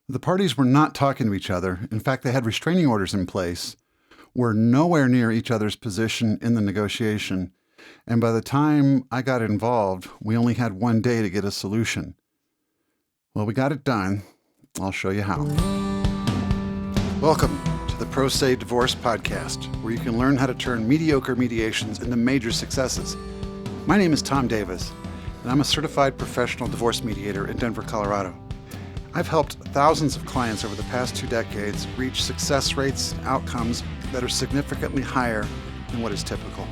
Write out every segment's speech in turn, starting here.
The parties were not talking to each other. In fact, they had restraining orders in place, were nowhere near each other's position in the negotiation. And by the time I got involved, we only had one day to get a solution. Well, we got it done. I'll show you how. Welcome to the Pro Se Divorce Podcast, where you can learn how to turn mediocre mediations into major successes. My name is Tom Davis, and I'm a certified professional divorce mediator in Denver, Colorado. I've helped thousands of clients over the past 2 decades reach success rates and outcomes that are significantly higher than what is typical.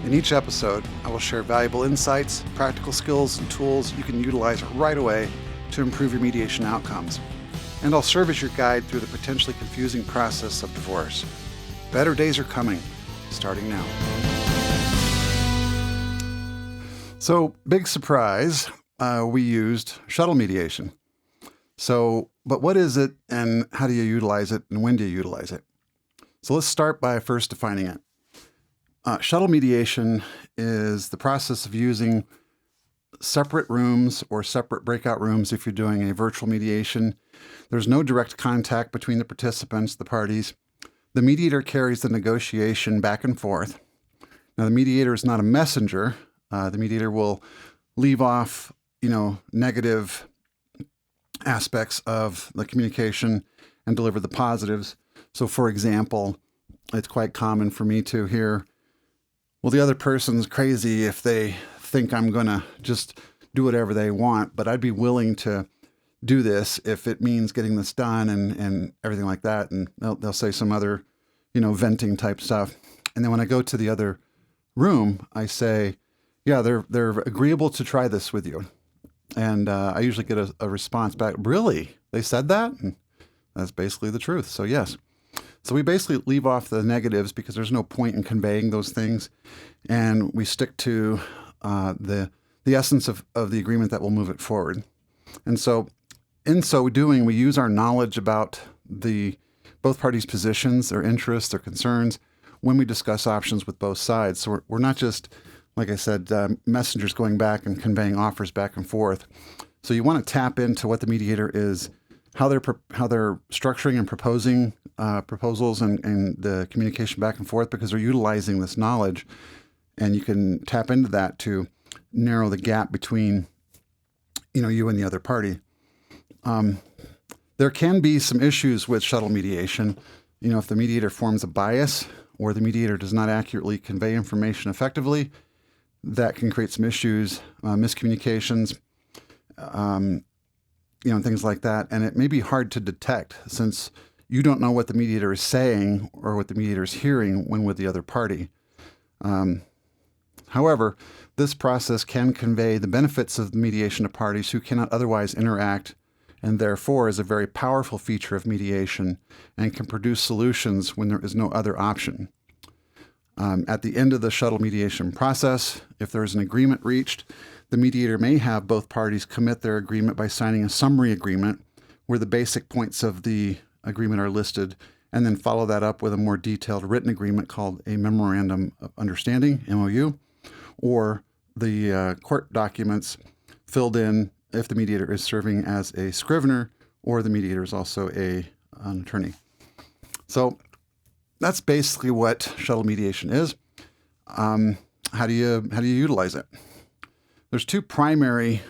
In each episode, I will share valuable insights, practical skills, and tools you can utilize right away to improve your mediation outcomes. And I'll serve as your guide through the potentially confusing process of divorce. Better days are coming, starting now. So, big surprise, we used shuttle mediation. But what is it and how do you utilize it and when do you utilize it? So let's start by first defining it. Shuttle mediation is the process of using separate rooms or separate breakout rooms if you're doing a virtual mediation. There's no direct contact between the participants, the parties. The mediator carries the negotiation back and forth. Now, the mediator is not a messenger. The mediator will leave off, negative aspects of the communication and deliver the positives. So, for example, it's quite common for me to hear, well, the other person's crazy if they think I'm going to just do whatever they want, but I'd be willing to do this if it means getting this done and everything like that. And they'll say some other, venting type stuff. And then when I go to the other room, I say, yeah, they're agreeable to try this with you. And I usually get a response back, really? They said that? And that's basically the truth. So yes. So we basically leave off the negatives because there's no point in conveying those things. And we stick to the essence of the agreement that will move it forward. And so in so doing, we use our knowledge about both parties' positions, their interests, their concerns, when we discuss options with both sides. So we're not just, like I said, messengers going back and conveying offers back and forth. So you want to tap into what the mediator is, how they're structuring and proposing proposals and the communication back and forth, because they're utilizing this knowledge, and you can tap into that to narrow the gap between, you and the other party. There can be some issues with shuttle mediation. If the mediator forms a bias or the mediator does not accurately convey information effectively, that can create some issues, miscommunications, and things like that. And it may be hard to detect since you don't know what the mediator is saying or what the mediator is hearing when with the other party. However, this process can convey the benefits of mediation to parties who cannot otherwise interact, and therefore is a very powerful feature of mediation and can produce solutions when there is no other option. At the end of the shuttle mediation process, if there is an agreement reached, the mediator may have both parties commit their agreement by signing a summary agreement where the basic points of the agreement are listed, and then follow that up with a more detailed written agreement called a Memorandum of Understanding, MOU, or the court documents filled in if the mediator is serving as a scrivener or the mediator is also an attorney. So that's basically what shuttle mediation is. How do you utilize it? There's 2 primary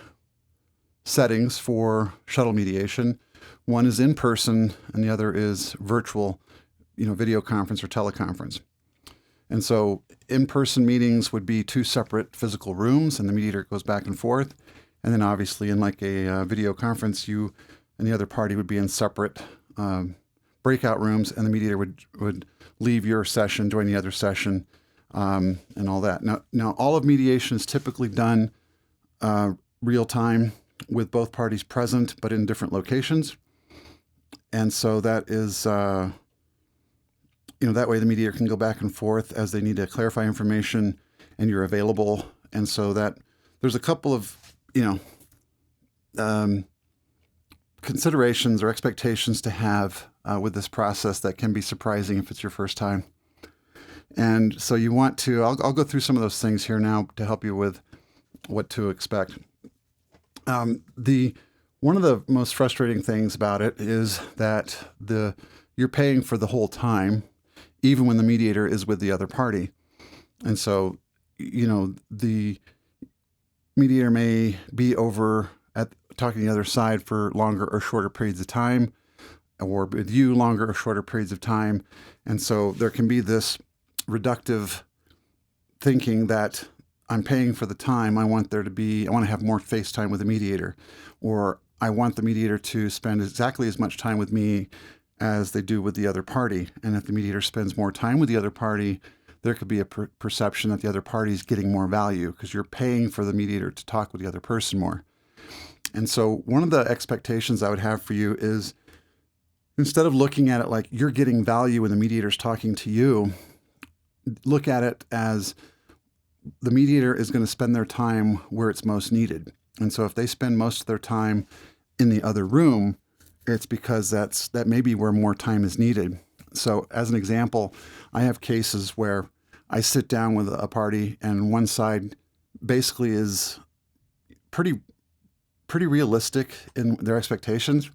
settings for shuttle mediation. One is in person, and the other is virtual, video conference or teleconference. And so in-person meetings would be 2 separate physical rooms, and the mediator goes back and forth. And then obviously in like a video conference, you and the other party would be in separate breakout rooms, and the mediator would leave your session, join the other session, and all that. Now all of mediation is typically done real time with both parties present, but in different locations. And so that is, that way the mediator can go back and forth as they need to clarify information, and you're available. And so that there's a couple of, considerations or expectations to have with this process that can be surprising if it's your first time. And so you want to, I'll go through some of those things here now to help you with what to expect. One One of the most frustrating things about it is that you're paying for the whole time, even when the mediator is with the other party. And so, the mediator may be over at talking to the other side for longer or shorter periods of time, or with you longer or shorter periods of time. And so there can be this reductive thinking that I'm paying for the time. I want to have more face time with the mediator, or I want the mediator to spend exactly as much time with me as they do with the other party. And if the mediator spends more time with the other party, there could be a perception that the other party is getting more value because you're paying for the mediator to talk with the other person more. And so one of the expectations I would have for you is, instead of looking at it like you're getting value when the mediator's talking to you, look at it as the mediator is going to spend their time where it's most needed. And so if they spend most of their time in the other room, it's because that may be where more time is needed. So as an example, I have cases where I sit down with a party and one side basically is pretty realistic in their expectations,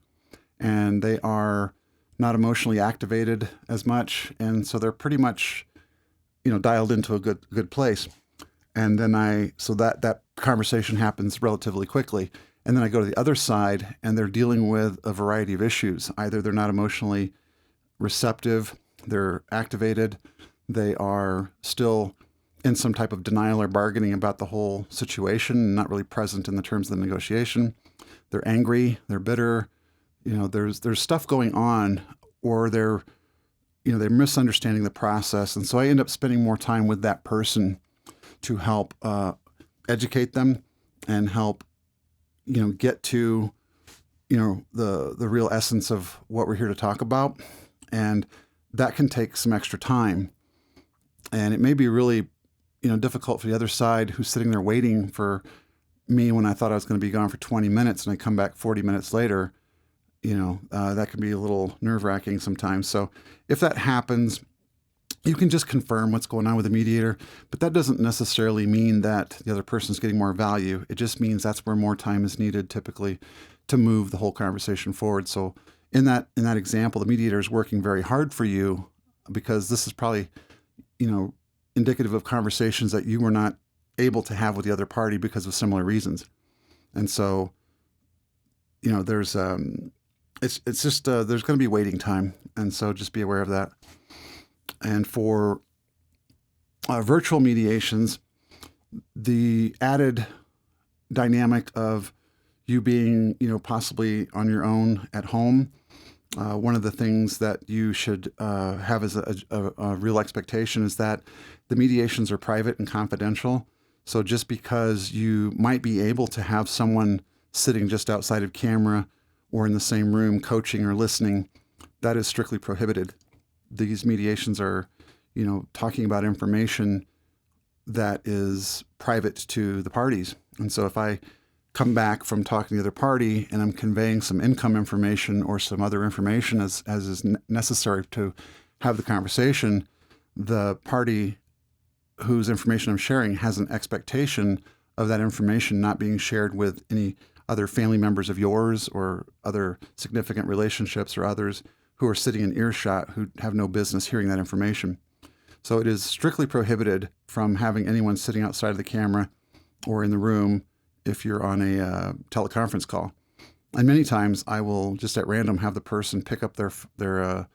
and they are not emotionally activated as much. And so they're pretty much, dialed into a good place. And then so that conversation happens relatively quickly. And then I go to the other side and they're dealing with a variety of issues. Either they're not emotionally receptive, they're activated, they are still in some type of denial or bargaining about the whole situation, not really present in the terms of the negotiation. They're angry, they're bitter, there's stuff going on, or they're misunderstanding the process. And so I end up spending more time with that person to help educate them and help, get to, the real essence of what we're here to talk about. And that can take some extra time. And it may be really, difficult for the other side who's sitting there waiting for me when I thought I was going to be gone for 20 minutes and I come back 40 minutes later. That can be a little nerve-wracking sometimes. So if that happens, you can just confirm what's going on with the mediator, but that doesn't necessarily mean that the other person's getting more value. It just means that's where more time is needed typically to move the whole conversation forward. So in that example, the mediator is working very hard for you because this is probably, indicative of conversations that you were not able to have with the other party because of similar reasons. And so, there's it's just there's going to be waiting time, and so just be aware of that. And for virtual mediations, the added dynamic of you being, possibly on your own at home, one of the things that you should have as a real expectation is that the mediations are private and confidential. So just because you might be able to have someone sitting just outside of camera or in the same room coaching or listening, that is strictly prohibited. These mediations are, talking about information that is private to the parties. And so if I come back from talking to the other party and I'm conveying some income information or some other information as is necessary to have the conversation, the party whose information I'm sharing has an expectation of that information not being shared with any other family members of yours or other significant relationships or others who are sitting in earshot who have no business hearing that information. So it is strictly prohibited from having anyone sitting outside of the camera or in the room if you're on a teleconference call. And many times I will just at random have the person pick up their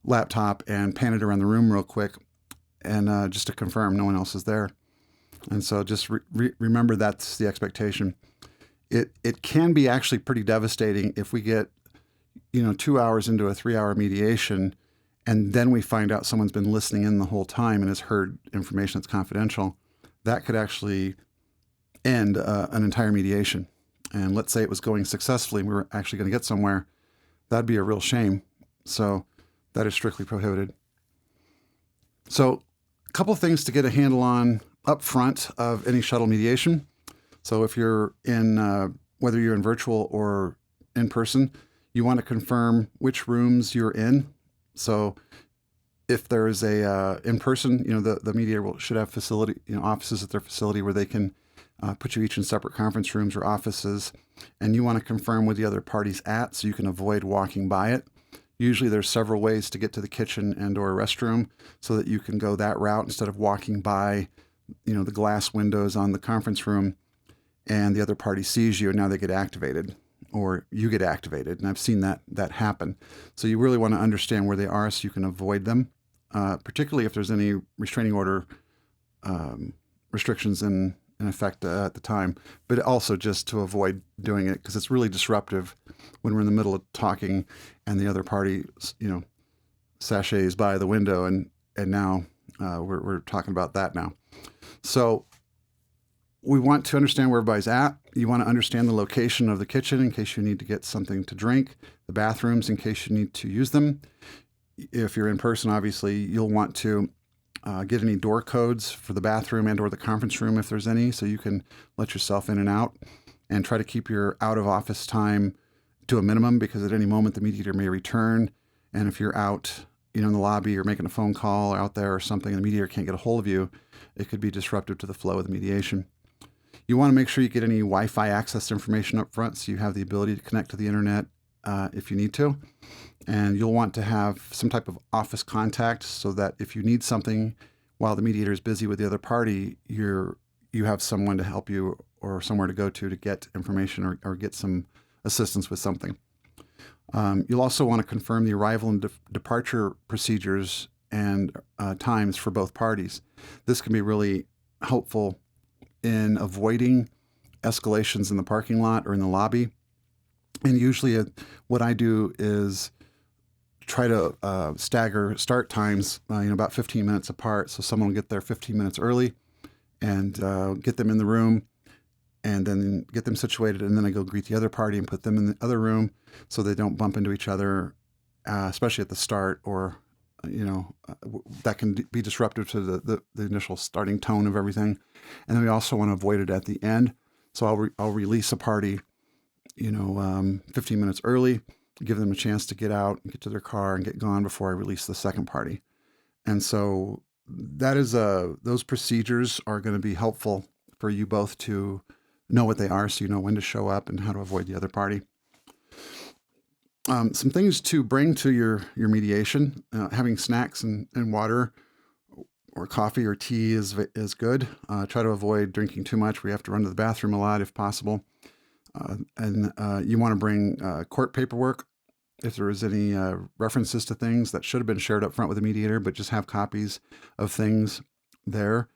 laptop and pan it around the room real quick and just to confirm no one else is there. And so just remember that's the expectation. It can be actually pretty devastating if we get 2 hours into a 3-hour mediation and then we find out someone's been listening in the whole time and has heard information that's confidential. That could actually end an entire mediation. And let's say it was going successfully and we were actually going to get somewhere. That'd be a real shame. So that is strictly prohibited. So a couple of things to get a handle on up front of any shuttle mediation. So if you're whether you're in virtual or in person, you want to confirm which rooms you're in. So if there is a in person, the mediator should have offices at their facility where they can put you each in separate conference rooms or offices, and you want to confirm where the other party's at so you can avoid walking by it. Usually there's several ways to get to the kitchen and or restroom so that you can go that route instead of walking by, the glass windows on the conference room and the other party sees you and now they get activated or you get activated. And I've seen that happen. So you really want to understand where they are so you can avoid them, particularly if there's any restraining order restrictions in effect at the time, but also just to avoid doing it because it's really disruptive when we're in the middle of talking and the other party, sachets by the window and now we're talking about that now. So we want to understand where everybody's at. You want to understand the location of the kitchen in case you need to get something to drink, the bathrooms in case you need to use them. If you're in person, obviously, you'll want to get any door codes for the bathroom and or the conference room if there's any, so you can let yourself in and out and try to keep your out of office time to a minimum because at any moment the mediator may return. And if you're out, in the lobby or making a phone call or out there or something and the mediator can't get a hold of you, it could be disruptive to the flow of the mediation. You want to make sure you get any Wi-Fi access information up front so you have the ability to connect to the internet if you need to. And you'll want to have some type of office contact so that if you need something while the mediator is busy with the other party, you have someone to help you or somewhere to go to get information or get some assistance with something. You'll also want to confirm the arrival and departure procedures and times for both parties. This can be really helpful in avoiding escalations in the parking lot or in the lobby. And usually what I do is try to stagger start times, about 15 minutes apart. So someone will get there 15 minutes early and get them in the room and then get them situated. And then I go greet the other party and put them in the other room so they don't bump into each other, especially at the start or, that can be disruptive to the initial starting tone of everything. And then we also want to avoid it at the end. So I'll release a party, 15 minutes early, give them a chance to get out and get to their car and get gone before I release the second party. And so that is those procedures are going to be helpful for you both to know what they are so you know when to show up and how to avoid the other party. Some things to bring to your mediation, having snacks and water or coffee or tea is good. Try to avoid drinking too much where you have to run to the bathroom a lot if possible. And you want to bring court paperwork if there is any references to things that should have been shared up front with the mediator, but just have copies of things there.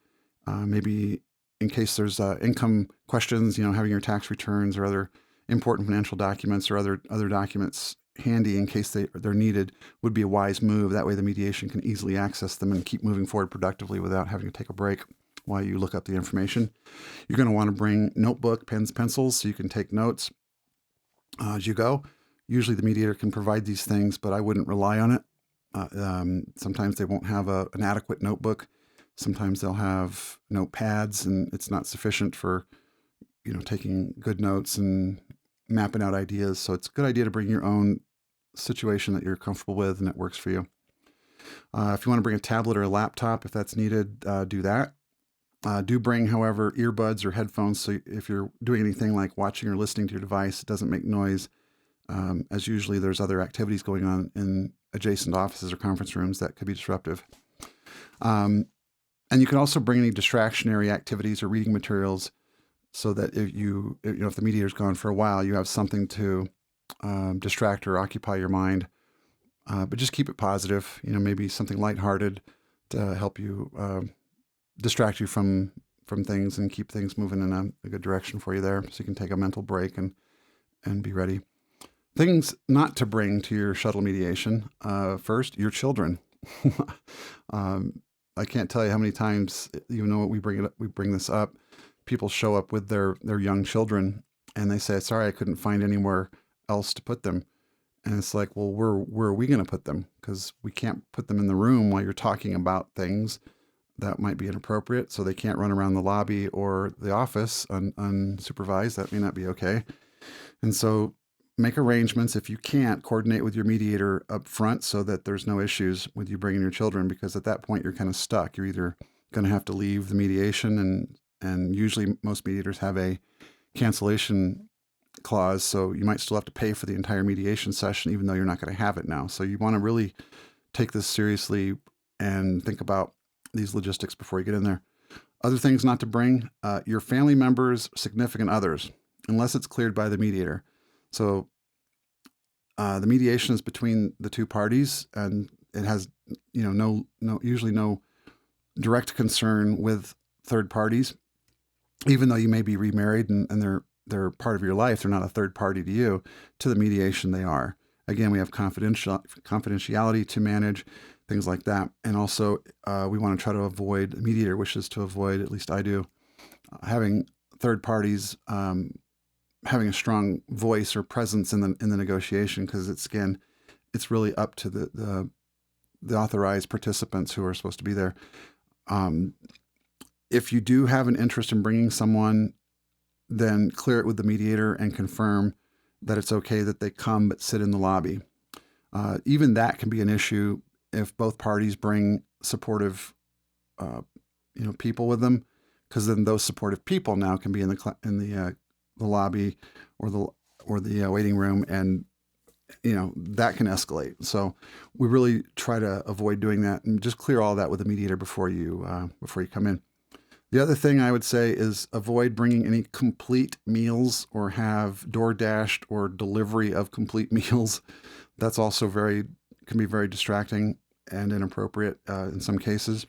Maybe in case there's income questions, having your tax returns or other important financial documents or other documents handy in case they're needed would be a wise move. That way the mediation can easily access them and keep moving forward productively without having to take a break while you look up the information. You're going to want to bring notebook, pens, pencils, so you can take notes as you go. Usually the mediator can provide these things, but I wouldn't rely on it. Sometimes they won't have an adequate notebook. Sometimes they'll have notepads, and it's not sufficient for taking good notes and mapping out ideas. So it's a good idea to bring your own situation that you're comfortable with and that works for you. If you want to bring a tablet or a laptop, if that's needed, do that. Do bring, however, earbuds or headphones. So if you're doing anything like watching or listening to your device, it doesn't make noise, as usually there's other activities going on in adjacent offices or conference rooms that could be disruptive. And you can also bring any distractionary activities or reading materials so that if the mediator's gone for a while, you have something to distract or occupy your mind. But just keep it positive, maybe something lighthearted to help you distract you from things and keep things moving in a good direction for you there so you can take a mental break and be ready. Things not to bring to your shuttle mediation. First, your children. I can't tell you how many times, we bring this up. People show up with their young children and they say, sorry, I couldn't find anywhere else to put them. And it's like, well, where are we going to put them? Because we can't put them in the room while you're talking about things that might be inappropriate. So they can't run around the lobby or the office unsupervised. That may not be okay. And so make arrangements. If you can't, coordinate with your mediator up front so that there's no issues with you bringing your children, because at that point you're kind of stuck. You're either going to have to leave the mediation and And usually most mediators have a cancellation clause, so you might still have to pay for the entire mediation session, even though you're not going to have it now. So you want to really take this seriously and think about these logistics before you get in there. Other things not to bring, your family members, significant others, unless it's cleared by the mediator. So the mediation is between the two parties, and it has, usually no direct concern with third parties. Even though you may be remarried and they're part of your life, they're not a third party to you. To the mediation, they are. Again, we have confidentiality to manage, things like that. And also, we want to try to avoid, the mediator wishes to avoid, at least I do, having third parties having a strong voice or presence in the negotiation, because it's really up to the authorized participants who are supposed to be there. If you do have an interest in bringing someone, then clear it with the mediator and confirm that it's okay that they come but sit in the lobby. Even that can be an issue if both parties bring supportive, people with them, because then those supportive people now can be in the lobby or the waiting room, and that can escalate. So we really try to avoid doing that, and just clear all that with the mediator before you come in. The other thing I would say is avoid bringing any complete meals or have DoorDashed or delivery of complete meals. That's also can be very distracting and inappropriate in some cases.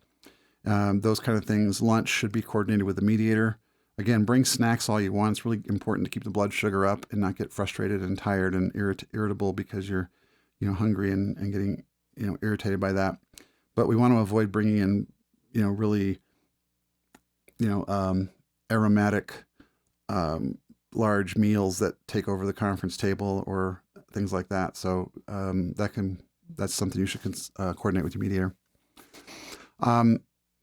Those kind of things. Lunch should be coordinated with the mediator. Again, bring snacks all you want. It's really important to keep the blood sugar up and not get frustrated and tired and irritable because you're, hungry and getting, irritated by that. But we want to avoid bringing in, really, aromatic, large meals that take over the conference table or things like that. So that's something you should coordinate with your mediator.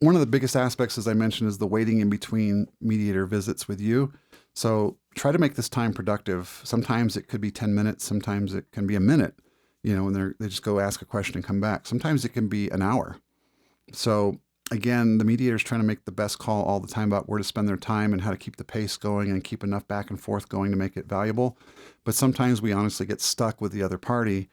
One of the biggest aspects, as I mentioned, is the waiting in between mediator visits with you. So try to make this time productive. Sometimes it could be 10 minutes. Sometimes it can be a minute, when they just go ask a question and come back. Sometimes it can be an hour. So again, the mediator is trying to make the best call all the time about where to spend their time and how to keep the pace going and keep enough back and forth going to make it valuable. But sometimes we honestly get stuck with the other party,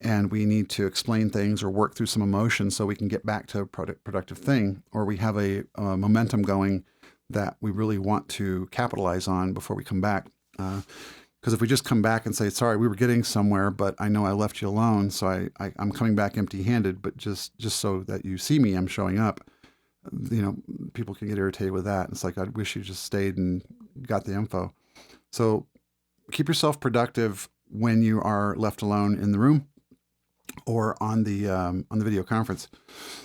and we need to explain things or work through some emotions so we can get back to a productive thing, or we have a momentum going that we really want to capitalize on before we come back. Because if we just come back and say, sorry, we were getting somewhere, but I know I left you alone, so I'm coming back empty-handed, but just so that you see me, I'm showing up, people can get irritated with that. It's like, I wish you just stayed and got the info. So keep yourself productive when you are left alone in the room or on the video conference.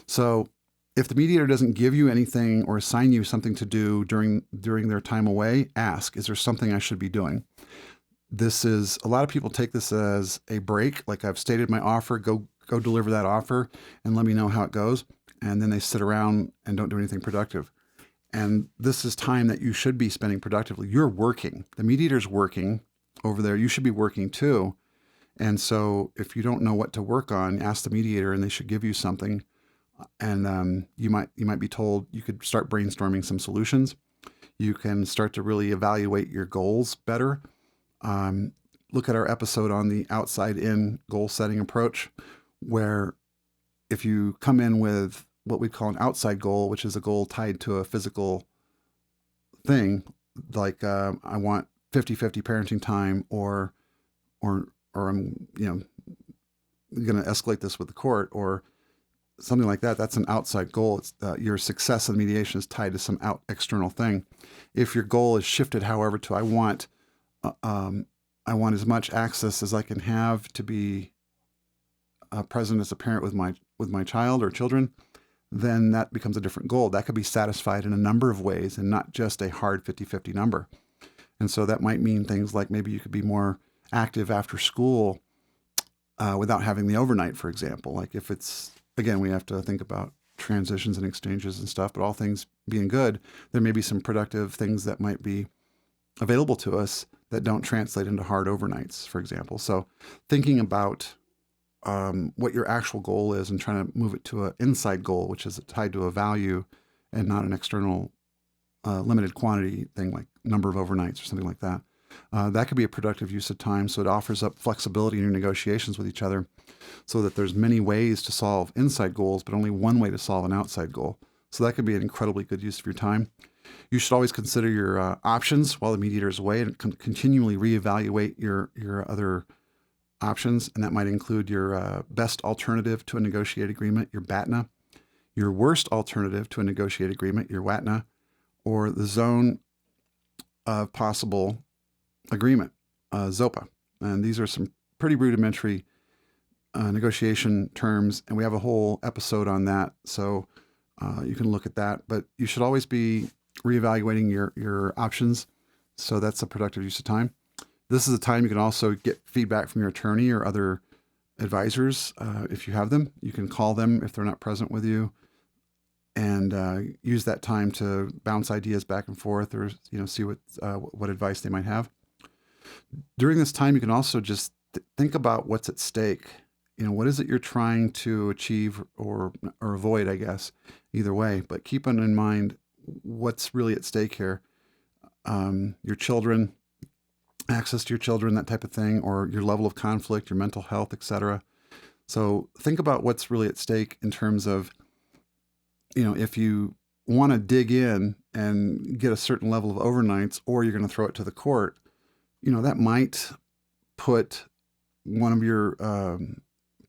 So if the mediator doesn't give you anything or assign you something to do during their time away, ask, is there something I should be doing? A lot of people take this as a break. Like, I've stated my offer, go deliver that offer and let me know how it goes. And then they sit around and don't do anything productive. And this is time that you should be spending productively. You're working. The mediator's working over there. You should be working too. And so if you don't know what to work on, ask the mediator and they should give you something. And you might be told you could start brainstorming some solutions. You can start to really evaluate your goals better. Look at our episode on the outside-in goal setting approach, where if you come in with what we call an outside goal, which is a goal tied to a physical thing, like I want 50-50 parenting time, or I'm going to escalate this with the court, or something like that. That's an outside goal. It's your success in mediation is tied to some external thing. If your goal is shifted, however, to I want as much access as I can have to be present as a parent with my child or children, then that becomes a different goal. That could be satisfied in a number of ways and not just a hard 50-50 number. And so that might mean things like maybe you could be more active after school without having the overnight, for example. Like, if it's, again, we have to think about transitions and exchanges and stuff, but all things being good, there may be some productive things that might be available to us that don't translate into hard overnights, for example. So thinking about what your actual goal is and trying to move it to an inside goal, which is tied to a value and not an external limited quantity thing, like number of overnights or something like that. That could be a productive use of time. So it offers up flexibility in your negotiations with each other, so that there's many ways to solve inside goals, but only one way to solve an outside goal. So that could be an incredibly good use of your time. You should always consider your options while the mediator is away, and continually reevaluate your other options. And that might include your best alternative to a negotiated agreement, your BATNA, your worst alternative to a negotiated agreement, your WATNA, or the zone of possible agreement, ZOPA. And these are some pretty rudimentary negotiation terms, and we have a whole episode on that, so you can look at that. But you should always be reevaluating your options, so that's a productive use of time. This is a time you can also get feedback from your attorney or other advisors if you have them. You can call them if they're not present with you, and use that time to bounce ideas back and forth, or see what advice they might have. During this time, you can also just think about what's at stake. What is it you're trying to achieve or avoid, I guess, either way. But keep in mind what's really at stake here. Your children, access to your children, that type of thing, or your level of conflict, your mental health, etc. So think about what's really at stake in terms of, if you want to dig in and get a certain level of overnights, or you're going to throw it to the court, that might put one of your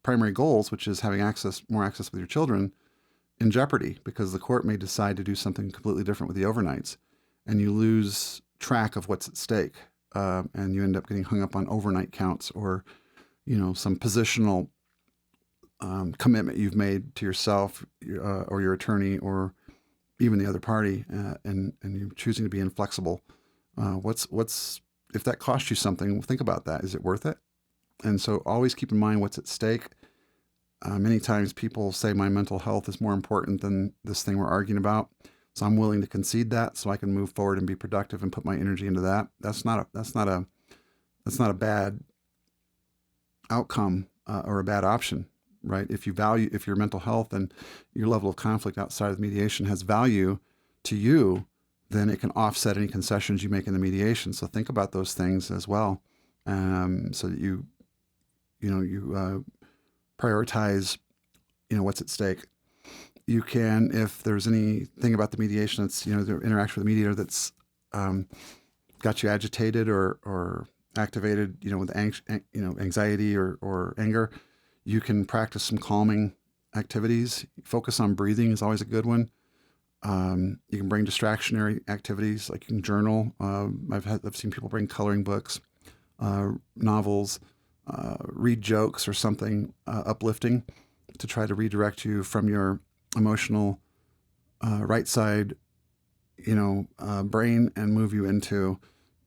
primary goals, which is having more access with your children, in jeopardy, because the court may decide to do something completely different with the overnights, and you lose track of what's at stake, and you end up getting hung up on overnight counts, or some positional commitment you've made to yourself or your attorney or even the other party, and you're choosing to be inflexible. What's if that costs you something? Think about that. Is it worth it? And so always keep in mind what's at stake. Many times people say my mental health is more important than this thing we're arguing about. So I'm willing to concede that so I can move forward and be productive and put my energy into that. That's not a bad outcome or a bad option, right? If your mental health and your level of conflict outside of mediation has value to you, then it can offset any concessions you make in the mediation. So think about those things as well, so that you prioritize, what's at stake. You can, if there's anything about the mediation that's, the interaction with the mediator that's got you agitated or activated, with anxiety or anger, you can practice some calming activities. Focus on breathing is always a good one. You can bring distractionary activities, like you can journal. I've seen people bring coloring books, novels, read jokes or something uplifting to try to redirect you from your emotional right side, brain, and move you into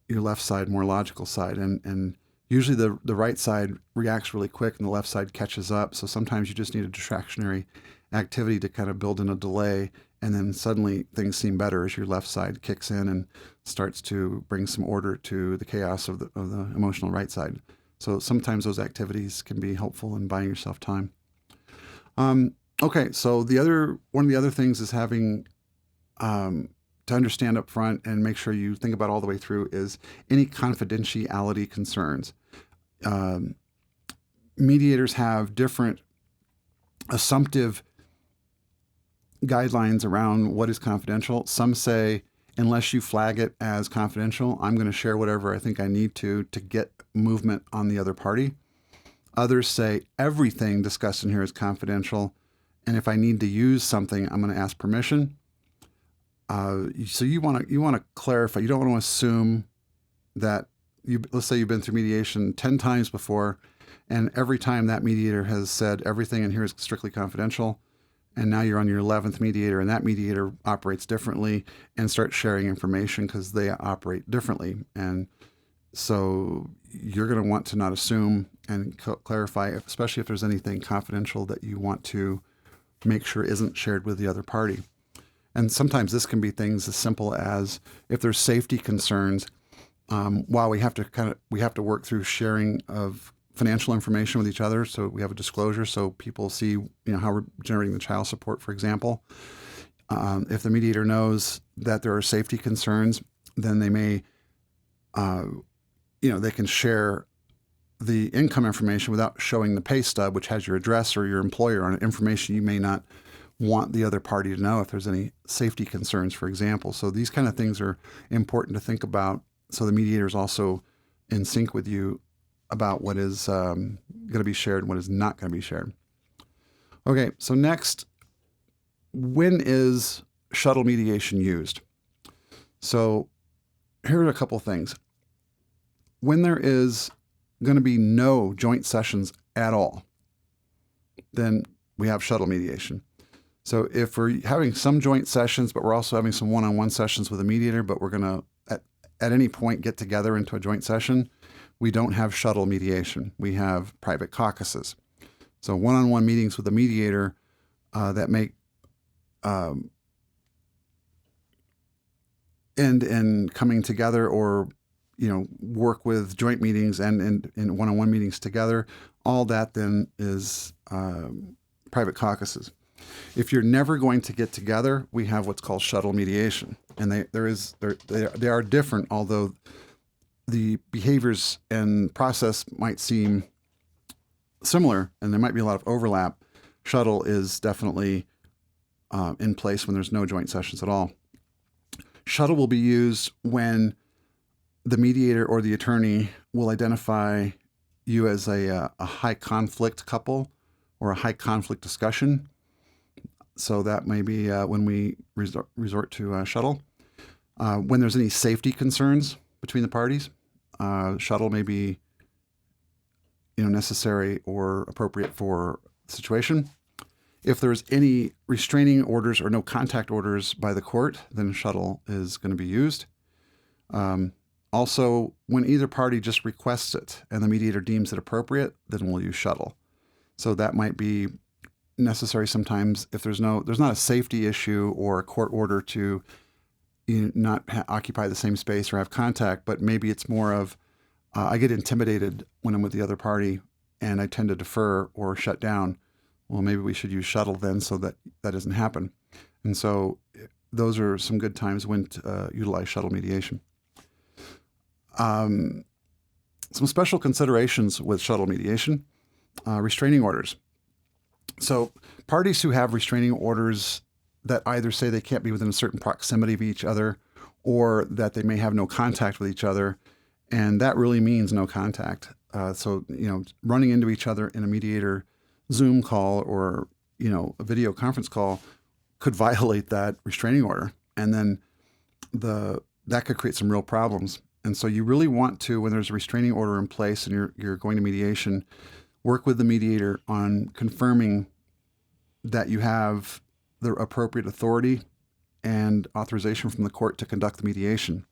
your left side, more logical side. And usually the right side reacts really quick and the left side catches up. So sometimes you just need a distractionary activity to kind of build in a delay, and then suddenly things seem better as your left side kicks in and starts to bring some order to the chaos of the emotional right side. So sometimes those activities can be helpful in buying yourself time. Okay, so one of the other things is having to understand up front and make sure you think about all the way through is any confidentiality concerns. Mediators have different assumptive guidelines around what is confidential. Some say, unless you flag it as confidential, I'm going to share whatever I think I need to get movement on the other party. Others say everything discussed in here is confidential, and if I need to use something, I'm going to ask permission. So you want to clarify. You don't want to assume that let's say you've been through mediation 10 times before, and every time that mediator has said everything in here is strictly confidential, and now you're on your 11th mediator, and that mediator operates differently and starts sharing information because they operate differently. And so you're going to want to not assume and clarify, especially if there's anything confidential that you want to make sure isn't shared with the other party. And sometimes this can be things as simple as if there's safety concerns, while we have to work through sharing of financial information with each other, so we have a disclosure so people see how we're generating the child support, for example. If the mediator knows that there are safety concerns, then they may, they can share the income information without showing the pay stub, which has your address or your employer on it, information you may not want the other party to know if there's any safety concerns, for example. So these kind of things are important to think about. So the mediator is also in sync with you about what is going to be shared and what is not going to be shared. Okay, so next, when is shuttle mediation used? So here are a couple things. When there is going to be no joint sessions at all, then we have shuttle mediation. So if we're having some joint sessions, but we're also having some one-on-one sessions with a mediator, but we're going to at any point get together into a joint session, we don't have shuttle mediation. We have private caucuses. So one-on-one meetings with a mediator that make end in coming together, or work with joint meetings and in one-on-one meetings together. All that then is private caucuses. If you're never going to get together, we have what's called shuttle mediation, and they are different, although the behaviors and process might seem similar, and there might be a lot of overlap. Shuttle is definitely in place when there's no joint sessions at all. Shuttle will be used when the mediator or the attorney will identify you as a high conflict couple or a high conflict discussion. So that may be when we resort to shuttle. When there's any safety concerns between the parties, shuttle may be necessary or appropriate for the situation. If there's any restraining orders or no contact orders by the court, then shuttle is going to be used. Also, when either party just requests it and the mediator deems it appropriate, then we'll use shuttle. So that might be necessary sometimes if there's not a safety issue or a court order to not occupy the same space or have contact, but maybe it's more of I get intimidated when I'm with the other party and I tend to defer or shut down. Well, maybe we should use shuttle then so that doesn't happen. And so those are some good times when to utilize shuttle mediation. Some special considerations with shuttle mediation, restraining orders. So parties who have restraining orders that either say they can't be within a certain proximity of each other or that they may have no contact with each other, and that really means no contact. So running into each other in a mediator Zoom call or a video conference call could violate that restraining order, and then that could create some real problems. And so you really want to, when there's a restraining order in place and you're going to mediation, work with the mediator on confirming that you have the appropriate authority and authorization from the court to conduct the mediation.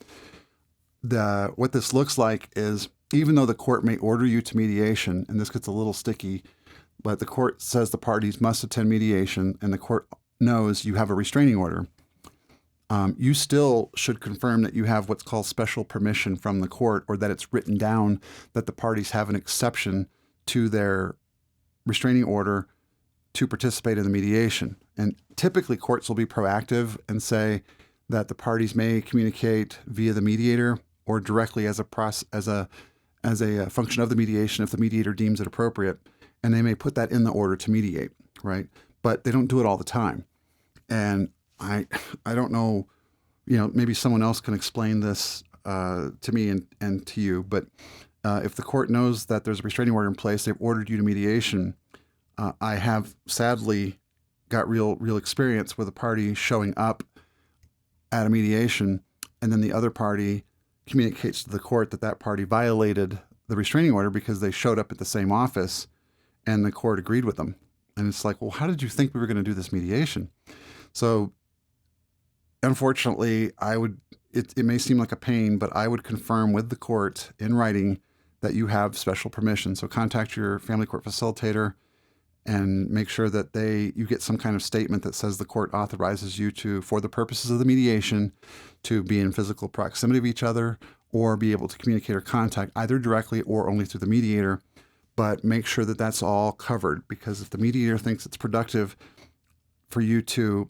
What this looks like is, even though the court may order you to mediation, and this gets a little sticky, but the court says the parties must attend mediation and the court knows you have a restraining order, you still should confirm that you have what's called special permission from the court, or that it's written down that the parties have an exception to their restraining order to participate in the mediation. And typically courts will be proactive and say that the parties may communicate via the mediator or directly as a function of the mediation if the mediator deems it appropriate, and they may put that in the order to mediate, right? But they don't do it all the time. And I don't know, maybe someone else can explain this to me and to you, but if the court knows that there's a restraining order in place, they've ordered you to mediation. I have sadly got real experience with a party showing up at a mediation, and then the other party communicates to the court that party violated the restraining order because they showed up at the same office and the court agreed with them. And it's like, well, how did you think we were going to do this mediation? So unfortunately, it may seem like a pain, but I would confirm with the court in writing that you have special permission. So contact your family court facilitator and make sure that you get some kind of statement that says the court authorizes you to, for the purposes of the mediation, to be in physical proximity of each other or be able to communicate or contact either directly or only through the mediator. But make sure that that's all covered, because if the mediator thinks it's productive for you to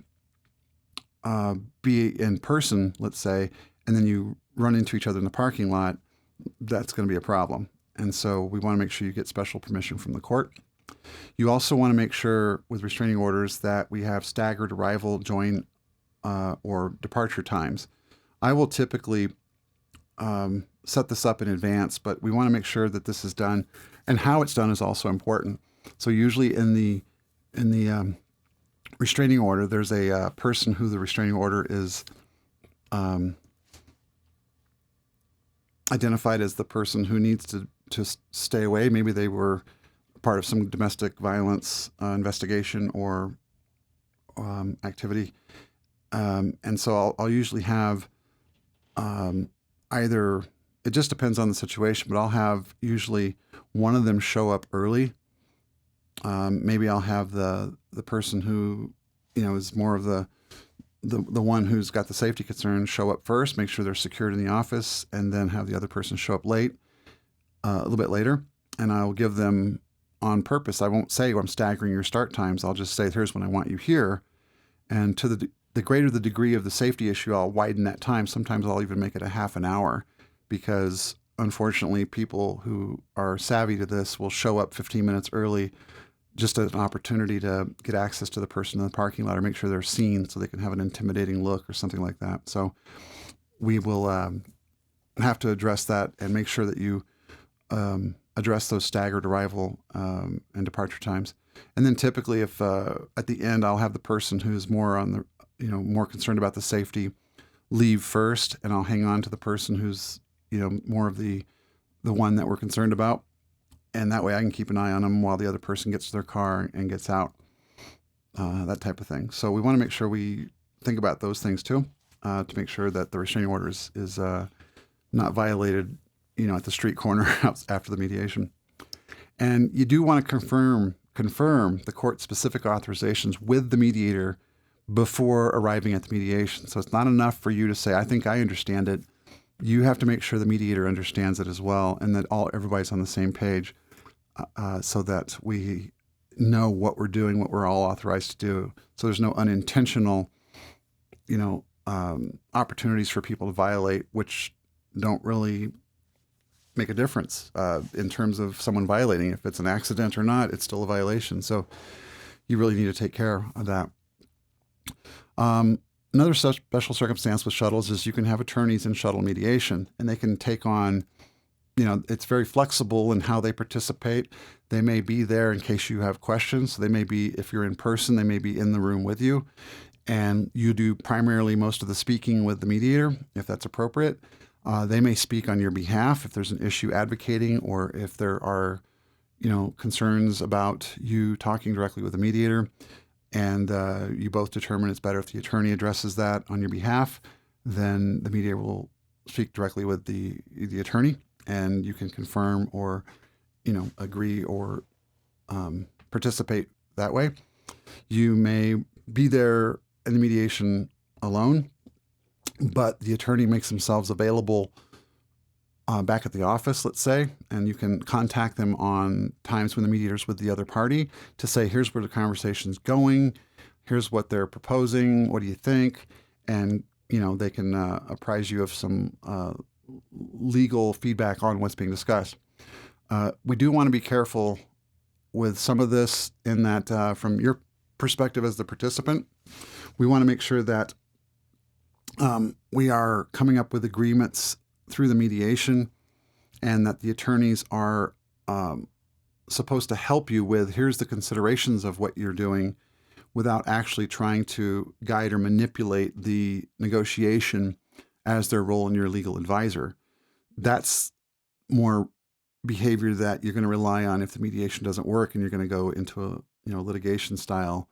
be in person, let's say, and then you run into each other in the parking lot, that's going to be a problem. And so we want to make sure you get special permission from the court. You also want to make sure with restraining orders that we have staggered arrival, join, or departure times. I will typically set this up in advance, but we want to make sure that this is done, and how it's done is also important. So usually in the restraining order, there's a person who the restraining order is identified as the person who needs to stay away. Maybe they were part of some domestic violence investigation or activity. And so I'll usually have either, it just depends on the situation, but I'll have usually one of them show up early. Maybe I'll have the person who, is more of the one who's got the safety concerns show up first, make sure they're secured in the office, and then have the other person show up late, a little bit later. And I'll give them on purpose. I won't say, I'm staggering your start times. I'll just say, here's when I want you here. And to the greater the degree of the safety issue, I'll widen that time. Sometimes I'll even make it a half an hour, because unfortunately people who are savvy to this will show up 15 minutes early, just as an opportunity to get access to the person in the parking lot or make sure they're seen so they can have an intimidating look or something like that. So we will have to address that and make sure that you address those staggered arrival and departure times. And then typically, if at the end, I'll have the person who's more on the, more concerned about the safety leave first, and I'll hang on to the person who's, more of the one that we're concerned about. And that way I can keep an eye on them while the other person gets to their car and gets out, that type of thing. So we want to make sure we think about those things too, to make sure that the restraining order is not violated, at the street corner after the mediation. And you do want to confirm the court-specific authorizations with the mediator before arriving at the mediation. So it's not enough for you to say, I think I understand it. You have to make sure the mediator understands it as well, and that everybody's on the same page, so that we know what we're doing, what we're all authorized to do. So there's no unintentional, opportunities for people to violate, which don't really make a difference in terms of someone violating. If it's an accident or not, it's still a violation. So you really need to take care of that. Another special circumstance with shuttles is you can have attorneys in shuttle mediation, and they can take on, it's very flexible in how they participate. They may be there in case you have questions. So they may be, if you're in person, they may be in the room with you, and you do primarily most of the speaking with the mediator, if that's appropriate. They may speak on your behalf if there's an issue advocating, or if there are, concerns about you talking directly with the mediator. And you both determine it's better if the attorney addresses that on your behalf, then the mediator will speak directly with the attorney, and you can confirm or, agree or participate that way. You may be there in the mediation alone, but the attorney makes themselves available back at the office, let's say, and you can contact them on times when the mediator's with the other party to say, here's where the conversation's going, here's what they're proposing, what do you think? And, they can apprise you of some legal feedback on what's being discussed. We do want to be careful with some of this in that from your perspective as the participant, we want to make sure that we are coming up with agreements through the mediation, and that the attorneys are supposed to help you with, here's the considerations of what you're doing, without actually trying to guide or manipulate the negotiation as their role in your legal advisor. That's more behavior that you're going to rely on if the mediation doesn't work and you're going to go into a litigation style.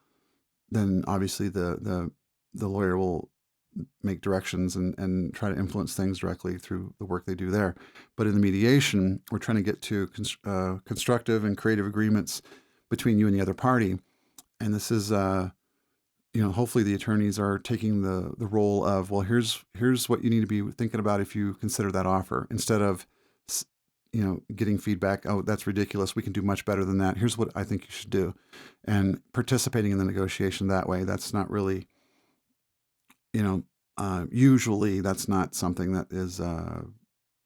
Then obviously the lawyer will make directions and try to influence things directly through the work they do there. But in the mediation, we're trying to get to constructive and creative agreements between you and the other party. And this is, hopefully the attorneys are taking the role of, well, here's what you need to be thinking about if you consider that offer, instead of, getting feedback. Oh, that's ridiculous. We can do much better than that. Here's what I think you should do. And participating in the negotiation that way, that's not really usually that's not something that is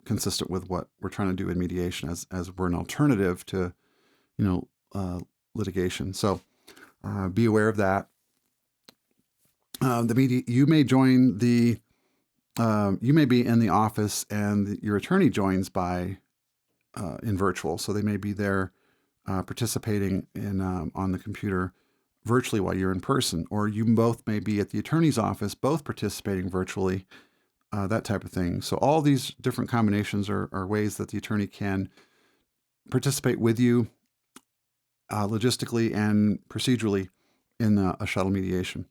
consistent with what we're trying to do in mediation as we're an alternative to, litigation. So be aware of that. You may join you may be in the office and your attorney joins in virtual. So they may be there participating on the computer virtually while you're in person, or you both may be at the attorney's office, both participating virtually, that type of thing. So all these different combinations are ways that the attorney can participate with you logistically and procedurally in a shuttle mediation.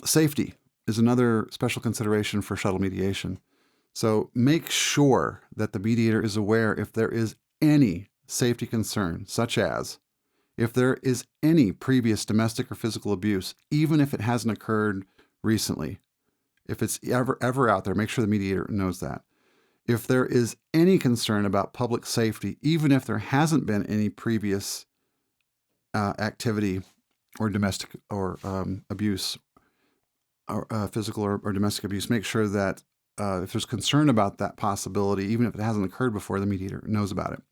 Safety is another special consideration for shuttle mediation. So make sure that the mediator is aware if there is any safety concern, such as if there is any previous domestic or physical abuse, even if it hasn't occurred recently. If it's ever out there, make sure the mediator knows that. If there is any concern about public safety, even if there hasn't been any previous activity or domestic or abuse, or physical or domestic abuse, make sure that if there's concern about that possibility, even if it hasn't occurred before, the mediator knows about it.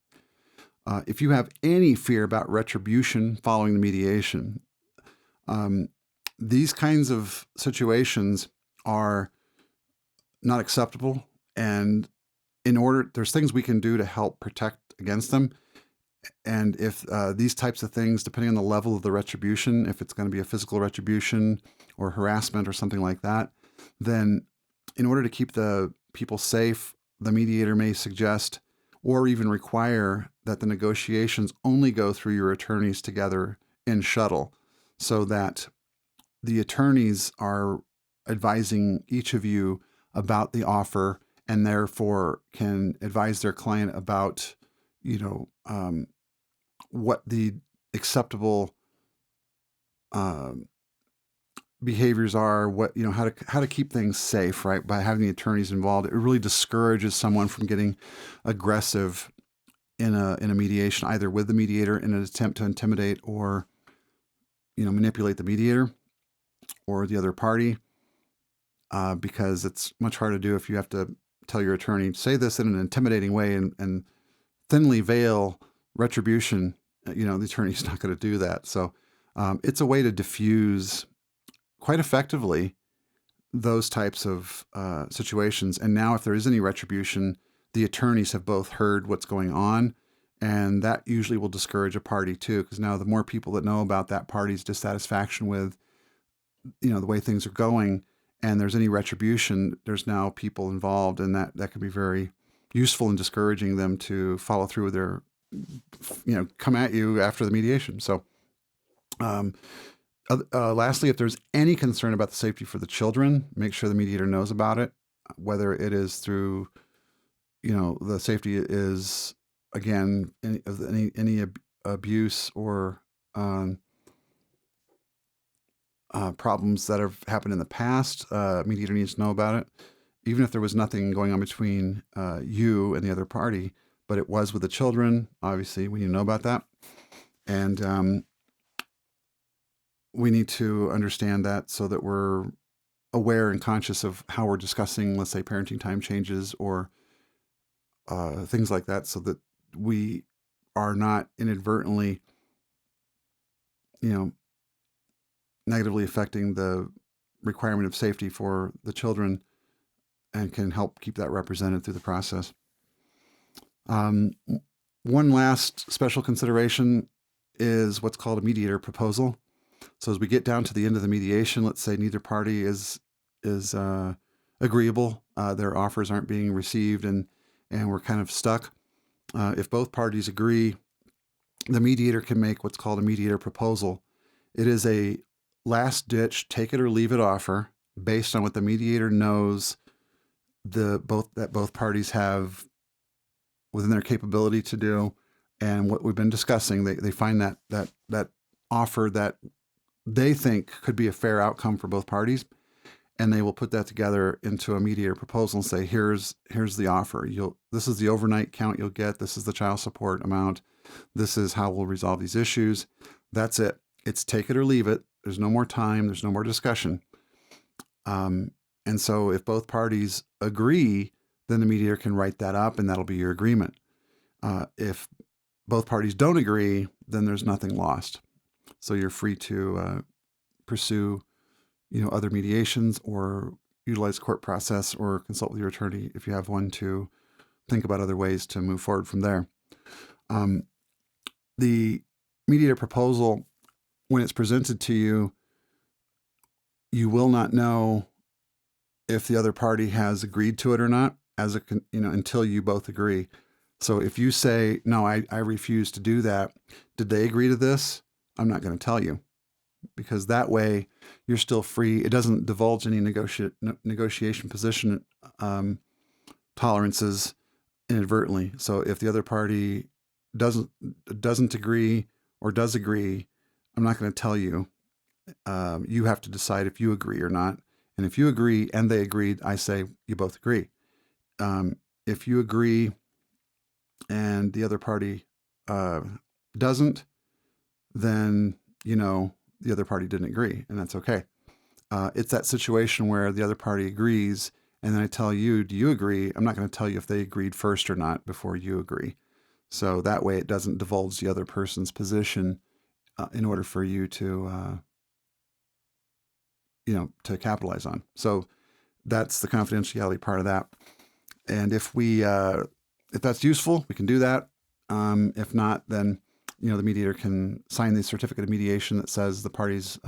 If you have any fear about retribution following the mediation, these kinds of situations are not acceptable, and there's things we can do to help protect against them. And if these types of things, depending on the level of the retribution, if it's going to be a physical retribution or harassment or something like that, then in order to keep the people safe, the mediator may suggest or even require that the negotiations only go through your attorneys together in shuttle, so that the attorneys are advising each of you about the offer and therefore can advise their client about, what the acceptable behaviors are, how to keep things safe, right? By having the attorneys involved, it really discourages someone from getting aggressive in a mediation, either with the mediator in an attempt to intimidate or, manipulate the mediator or the other party, because it's much harder to do if you have to tell your attorney, say this in an intimidating way and thinly veil retribution. The attorney's not going to do that. So it's a way to diffuse quite effectively those types of situations. And now if there is any retribution, the attorneys have both heard what's going on, and that usually will discourage a party too, because now the more people that know about that party's dissatisfaction with, the way things are going, and there's any retribution, there's now people involved, and that can be very useful in discouraging them to follow through with their, come at you after the mediation. So lastly, if there's any concern about the safety for the children, make sure the mediator knows about it, whether it is through, the safety is, again, any abuse or problems that have happened in the past. Mediator needs to know about it, even if there was nothing going on between you and the other party, but it was with the children. Obviously, we need to know about that. And we need to understand that so that we're aware and conscious of how we're discussing, let's say, parenting time changes or things like that, so that we are not inadvertently, negatively affecting the requirement of safety for the children, and can help keep that represented through the process. One last special consideration is what's called a mediator proposal. So as we get down to the end of the mediation, let's say neither party is agreeable, their offers aren't being received, and we're kind of stuck. If both parties agree, the mediator can make what's called a mediator proposal. It is a last-ditch, take it or leave it offer based on what the mediator knows that both parties have within their capability to do, and what we've been discussing. They find that offer that they think could be a fair outcome for both parties, and they will put that together into a mediator proposal and say, here's the offer. This is the overnight count you'll get. This is the child support amount. This is how we'll resolve these issues. That's it. It's take it or leave it. There's no more time. There's no more discussion. And so if both parties agree, then the mediator can write that up and that'll be your agreement. If both parties don't agree, then there's nothing lost. So you're free to pursue, other mediations or utilize court process or consult with your attorney if you have one to think about other ways to move forward from there. The mediator proposal, when it's presented to you, you will not know if the other party has agreed to it or not, until you both agree. So if you say, no, I refuse to do that, did they agree to this? I'm not going to tell you, because that way you're still free. It doesn't divulge any negotiation position tolerances inadvertently. So if the other party doesn't agree or does agree, I'm not going to tell you. You have to decide if you agree or not. And if you agree and they agreed, I say you both agree. If you agree and the other party doesn't, then the other party didn't agree, and that's okay. It's that situation where the other party agrees, and then I tell you, do you agree? I'm not going to tell you if they agreed first or not before you agree. So that way it doesn't divulge the other person's position in order for you to capitalize on. So that's the confidentiality part of that. And if that's useful, we can do that. If not, then, the mediator can sign the certificate of mediation that says the parties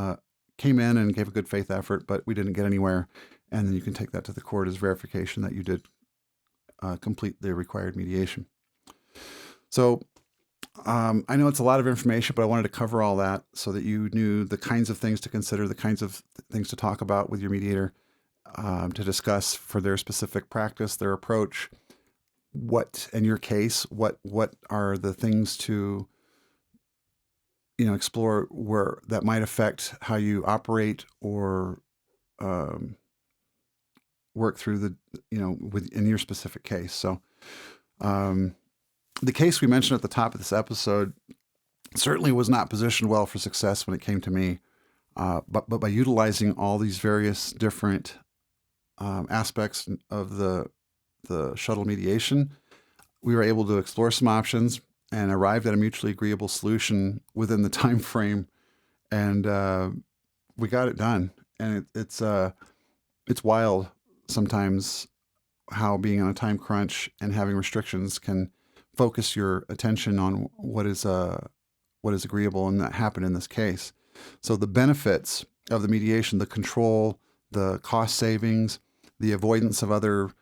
came in and gave a good faith effort, but we didn't get anywhere. And then you can take that to the court as verification that you did complete the required mediation. So I know it's a lot of information, but I wanted to cover all that so that you knew the kinds of things to consider, the kinds of things to talk about with your mediator, to discuss for their specific practice, their approach. What, in your case, what are the things to, explore where that might affect how you operate or work through the, in your specific case. So, the case we mentioned at the top of this episode certainly was not positioned well for success when it came to me. But by utilizing all these various different aspects of the shuttle mediation, we were able to explore some options and arrived at a mutually agreeable solution within the time frame, and we got it done. And it's wild sometimes how being on a time crunch and having restrictions can focus your attention on what is agreeable, and that happened in this case. So the benefits of the mediation, the control, the cost savings, the avoidance of other,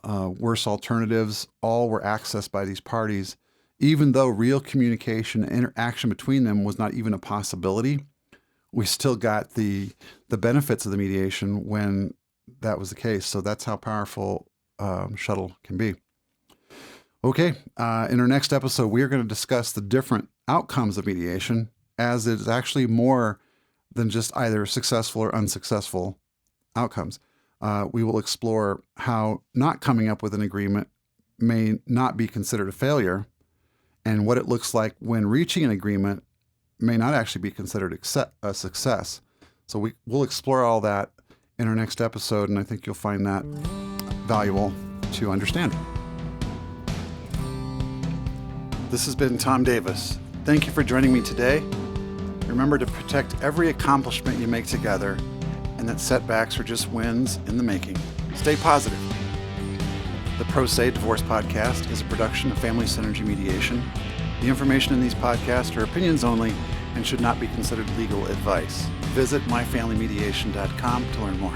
worse alternatives, all were accessed by these parties, even though real communication and interaction between them was not even a possibility. We still got the benefits of the mediation when that was the case. So that's how powerful shuttle can be. Okay, in our next episode, we are going to discuss the different outcomes of mediation, as it is actually more than just either successful or unsuccessful outcomes. We will explore how not coming up with an agreement may not be considered a failure, and what it looks like when reaching an agreement may not actually be considered a success. So we'll explore all that in our next episode, and I think you'll find that valuable to understand. This has been Tom Davis. Thank you for joining me today. Remember to protect every accomplishment you make together, and that setbacks are just wins in the making. Stay positive. The Pro Se Divorce Podcast is a production of Family Synergy Mediation. The information in these podcasts are opinions only and should not be considered legal advice. Visit myfamilymediation.com to learn more.